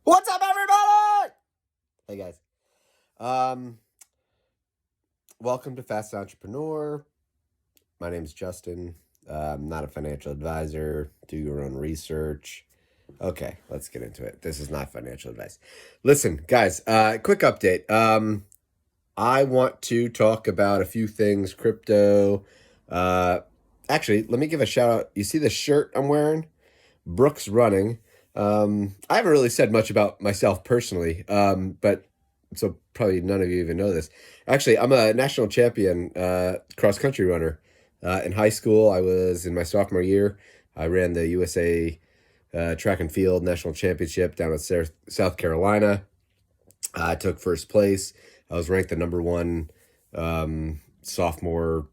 What's up, everybody? Hey, guys. Welcome to Fast Entrepreneur. My name is Justin. I'm not a financial advisor. Do your own research. Okay, let's get into it. This is not financial advice. Listen, guys, quick update. I want to talk about a few things, crypto. Actually, let me give a shout out. You see the shirt I'm wearing? Brooks Running. I haven't really said much about myself personally, but so probably none of you even know this. Actually, I'm a national champion cross-country runner. In high school, I was in my sophomore year. I ran the USA track and field national championship down in South Carolina. I took first place. I was ranked the number one sophomore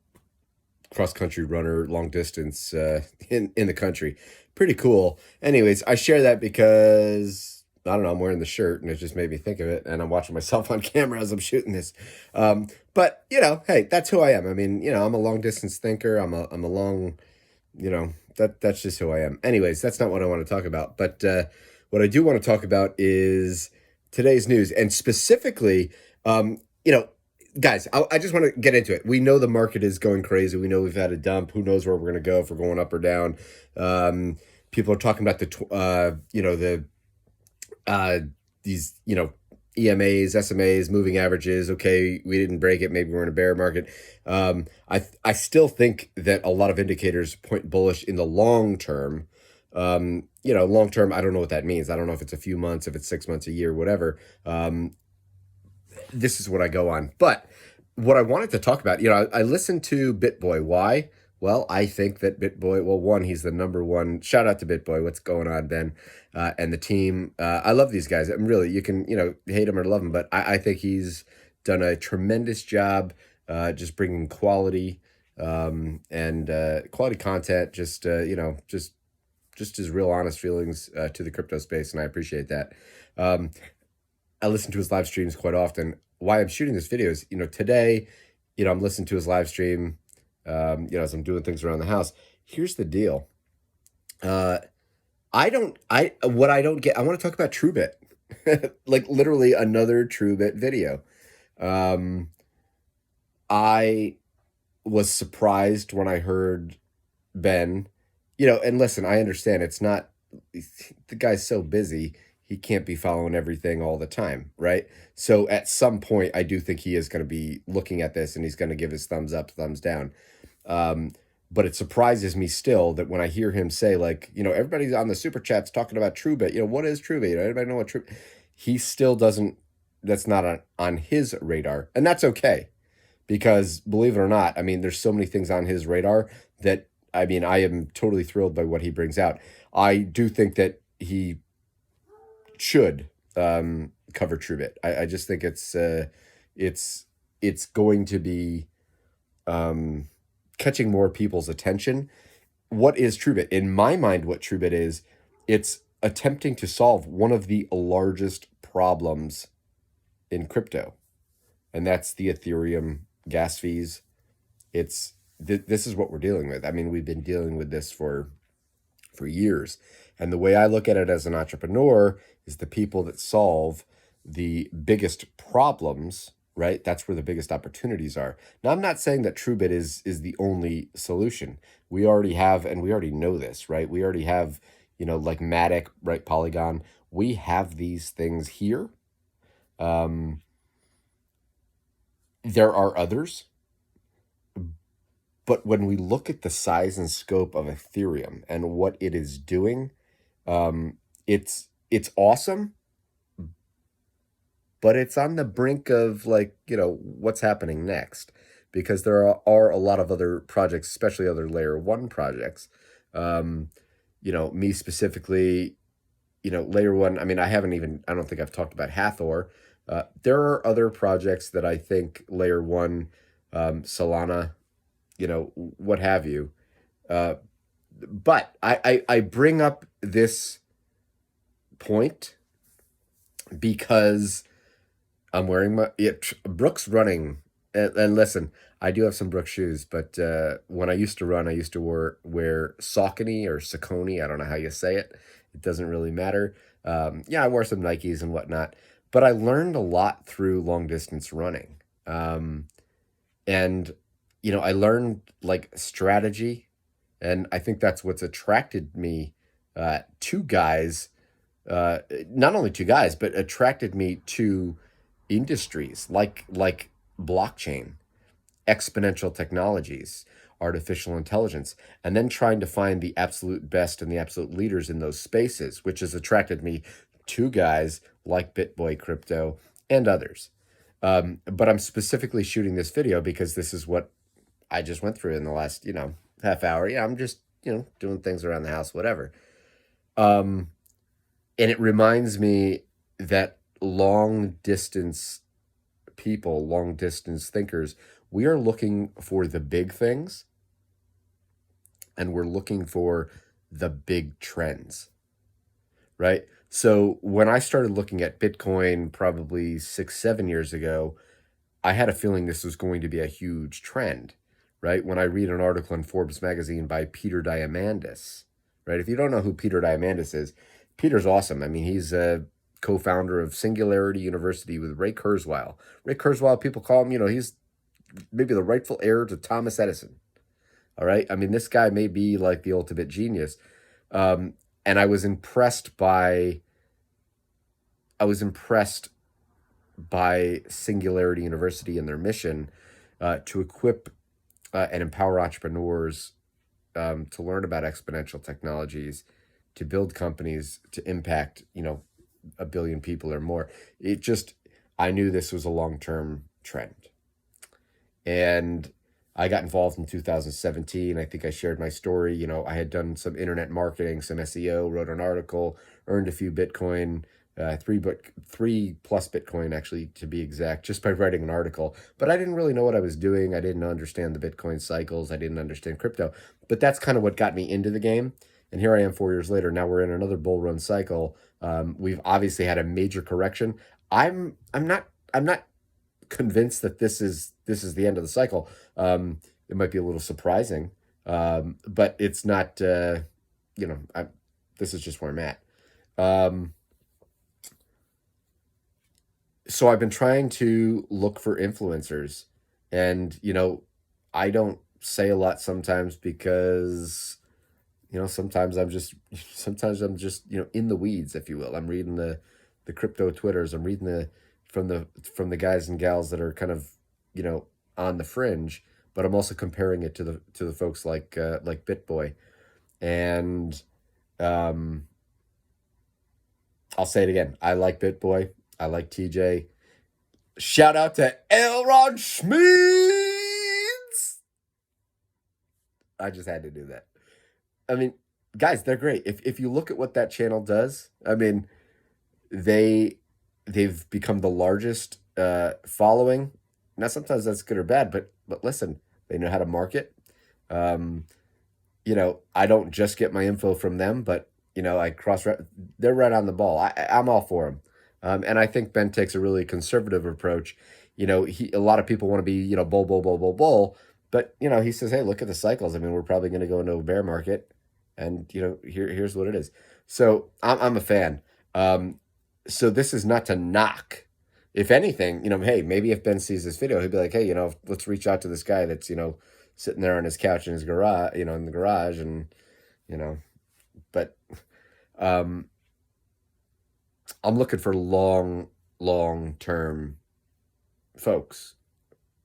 cross-country runner, long distance in the country. Pretty cool. Anyways, I share that because, I don't know, I'm wearing the shirt and it just made me think of it, and I'm watching myself on camera as I'm shooting this. But, hey, that's who I am. I mean, I'm a long distance thinker. I'm a long, that's just who I am. Anyways, that's not what I want to talk about. But what I do want to talk about is today's news, and specifically, guys, I just want to get into it. We know the market is going crazy. We know we've had a dump. Who knows where we're going to go, if we're going up or down. People are talking about these EMAs, SMAs, moving averages. Okay, we didn't break it. Maybe we're in a bear market. I still think that a lot of indicators point bullish in the long term. Long term, I don't know what that means. I don't know if it's a few months, if it's 6 months, a year, whatever. This is what I go on. But what I wanted to talk about, I listened to Bitboy. Why? Well, I think that Bitboy, one, he's the number one. Shout out to Bitboy. What's going on, Ben? And the team. I love these guys. I'm really, you can, hate him or love him, but I think he's done a tremendous job just bringing quality and quality content, just his real honest feelings to the crypto space, and I appreciate that. I listen to his live streams quite often. Why I'm shooting this video is, today, I'm listening to his live stream, as I'm doing things around the house. Here's the deal. What I don't get, I want to talk about TrueBit, like literally another TrueBit video. I was surprised when I heard Ben, and listen, I understand it's not, the guy's so busy. He can't be following everything all the time, right? So at some point, I do think he is going to be looking at this and he's going to give his thumbs up, thumbs down. But it surprises me still that when I hear him say, like, everybody's on the super chats talking about TrueBit. What is TrueBit? Everybody know what TrueBit? He still doesn't. That's not on his radar, and that's okay, because believe it or not, I mean, there's so many things on his radar that I am totally thrilled by what he brings out. I do think that he should cover TrueBit. I just think it's going to be catching more people's attention. What is TrueBit? In my mind, what TrueBit is, it's attempting to solve one of the largest problems in crypto, and that's the Ethereum gas fees. This is what we're dealing with. I mean, we've been dealing with this for years. And the way I look at it as an entrepreneur is the people that solve the biggest problems, right? That's where the biggest opportunities are. Now, I'm not saying that TrueBit is the only solution. We already have, and we already know this, right? We already have, like Matic, right? Polygon. We have these things here. There are others. But when we look at the size and scope of Ethereum and what it is doing, it's awesome, but it's on the brink of, like, what's happening next, because there are a lot of other projects, especially other layer 1 projects. Me specifically, layer 1, I don't think I've talked about Hathor. There are other projects that I think layer 1, Solana, what have you. But I bring up this point because I'm wearing my Brooks Running. And listen, I do have some Brooks shoes, but when I used to run, I used to wear Saucony or Saucony. I don't know how you say it. It doesn't really matter. Yeah, I wore some Nikes and whatnot, but I learned a lot through long distance running. And, I learned like strategy. And I think that's what's attracted me to guys, not only to guys, but attracted me to industries like blockchain, exponential technologies, artificial intelligence, and then trying to find the absolute best and the absolute leaders in those spaces, which has attracted me to guys like Bitboy Crypto and others. But I'm specifically shooting this video because this is what I just went through in the last, half hour. Yeah, I'm just, doing things around the house, whatever. And it reminds me that long distance people, long distance thinkers, we are looking for the big things and we're looking for the big trends, right? So when I started looking at Bitcoin probably 6-7 years ago, I had a feeling this was going to be a huge trend, right? When I read an article in Forbes magazine by Peter Diamandis, right? If you don't know who Peter Diamandis is, Peter's awesome. I mean, he's a co-founder of Singularity University with Ray Kurzweil. Ray Kurzweil, people call him, he's maybe the rightful heir to Thomas Edison. All right. I mean, this guy may be like the ultimate genius. And I was impressed by Singularity University and their mission to equip and empower entrepreneurs to learn about exponential technologies, to build companies, to impact, 1 billion people or more. I knew this was a long-term trend. And I got involved in 2017. I think I shared my story. I had done some internet marketing, some SEO, wrote an article, earned a few Bitcoin, 3+ Bitcoin, actually, to be exact, just by writing an article. But I didn't really know what I was doing. I didn't understand the Bitcoin cycles. I didn't understand crypto. But that's kind of what got me into the game. And here I am 4 years later. Now we're in another bull run cycle. We've obviously had a major correction. I'm not convinced that this is the end of the cycle. It might be a little surprising, but it's not. This is just where I'm at. So I've been trying to look for influencers, and I don't say a lot sometimes because sometimes I'm just in the weeds, if you will. I'm reading the crypto Twitters. I'm reading from the guys and gals that are kind of on the fringe, but I'm also comparing it to the folks like Bitboy, and I'll say it again. I like Bitboy. I like TJ. Shout out to Elron Schmeeds. I just had to do that. I mean, guys, they're great. If you look at what that channel does, I mean, they've become the largest following. Now, sometimes that's good or bad, but listen, they know how to market. I don't just get my info from them, but I they're right on the ball. I'm all for them. And I think Ben takes a really conservative approach. A lot of people want to be, bull, bull, bull, bull, bull. But, he says, hey, look at the cycles. I mean, we're probably going to go into a bear market. And, here's what it is. So I'm a fan. So this is not to knock. If anything, hey, maybe if Ben sees this video, he'll be like, hey, let's reach out to this guy that's, sitting there on his couch in his garage, in the garage. And, but I'm looking for long-term folks,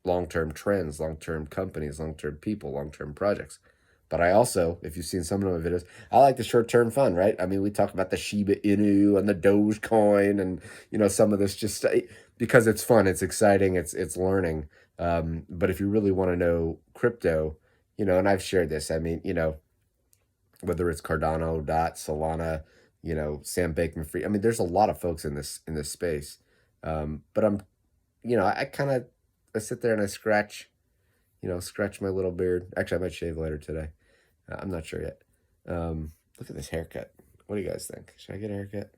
long-term trends, long-term companies, long-term people, long-term projects. But I also, if you've seen some of my videos, I like the short-term fun, right? I mean, we talk about the Shiba Inu and the Doge Coin and, some of this just because it's fun, it's exciting, it's learning. But if you really want to know crypto, and I've shared this, I mean, whether it's Cardano, Dot, Solana, Sam Bankman-Fried. I mean, there's a lot of folks in this space. But I'm, I sit there and I scratch my little beard. Actually, I might shave later today. I'm not sure yet. Look at this haircut. What do you guys think? Should I get a haircut?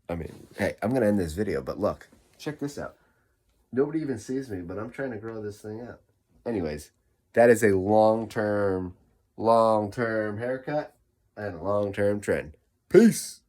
I mean, hey, I'm going to end this video, but look, check this out. Nobody even sees me, but I'm trying to grow this thing out. Anyways, that is a long-term haircut. and a long-term trend. Peace.